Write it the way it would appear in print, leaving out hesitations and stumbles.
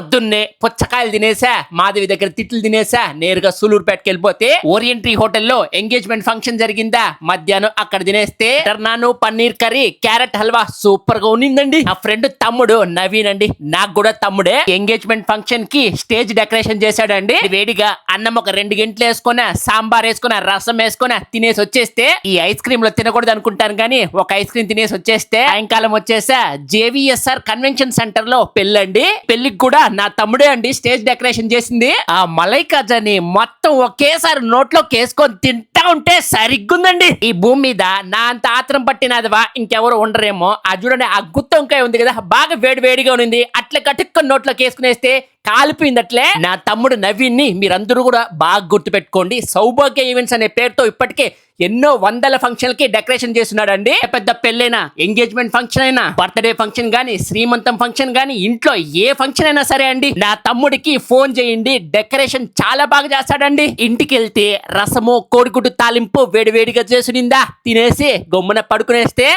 పొద్దున్నే పుచ్చకాయలు తినేసా, మాధవి దగ్గర తిట్లు తినేసా, నేరుగా సూలూరుపేటకి వెళ్ళిపోతే ఓరియంటరీ హోటల్లో ఎంగేజ్మెంట్ ఫంక్షన్ జరిగిందా, మధ్యాహ్నం అక్కడ తినేస్తే నాను paneer curry, carrot halwa super గా ఉన్నిందండి. నా ఫ్రెండ్ తమ్ముడు నవీన్ అండి, నాకు కూడా తమ్ముడే, ఎంగేజ్మెంట్ ఫంక్షన్ కి స్టేజ్ డెకరేషన్ చేశాడండి. వేడిగా అన్నం ఒక 2 గంటలు వేసుకున్నా, సాంబార్ వేసుకున్నా, రసం వేసుకున్నా తినేసి వచ్చేస్తే, ఈ ఐస్ క్రీమ్ లో తినకూడదు అనుకుంటాను కానీ ఒక ఐస్ క్రీమ్ తినేసి వచ్చేస్తే సాయంకాలం వచ్చేసా జేవిఎస్ఆర్ కన్వెన్షన్ సెంటర్ లో పెళ్ళండి. పెళ్లికి కూడా నా తమ్ముడే అండి స్టేజ్ డెకరేషన్ చేసింది. ఆ మలై కాజాని మొత్తం ఒకేసారి నోట్లో కేసుకొని తింటా ఉంటే సరిగ్గుందండి. ఈ భూమి మీద నా అంత ఆత్రం పట్టినదివా ఇంకెవరు ఉండరేమో. ఆ చూడండి, ఆ గుత్తొంకాయ ఉంది కదా, బాగా వేడి వేడిగా ఉంది, అట్లా కటుక్కొని నోట్లో కేసుకునేస్తే కాలిపోయింది అట్లే. నా తమ్ముడు నవీన్ ని మీరందరూ కూడా బాగా గుర్తు పెట్టుకోండి. సౌభాగ్య ఈవెంట్స్ అనే పేరుతో ఇప్పటికే ఎన్నో వందల ఫంక్షన్ కి డెకరేషన్ చేస్తున్నాడండి. పెద్ద పెళ్ళైనా, ఎంగేజ్మెంట్ ఫంక్షన్ అయినా, బర్త్డే ఫంక్షన్ గానీ, శ్రీమంతం ఫంక్షన్ గానీ, ఇంట్లో ఏ ఫంక్షన్ అయినా సరే అండి, నా తమ్ముడికి ఫోన్ చేయండి, డెకరేషన్ చాలా బాగా చేస్తాడండి. ఇంటికి వెళ్తే రసము, కోడిగుడ్డు తాలింపు వేడి వేడిగా చేసునిందా తినేసి గమ్మున పడుకునేస్తే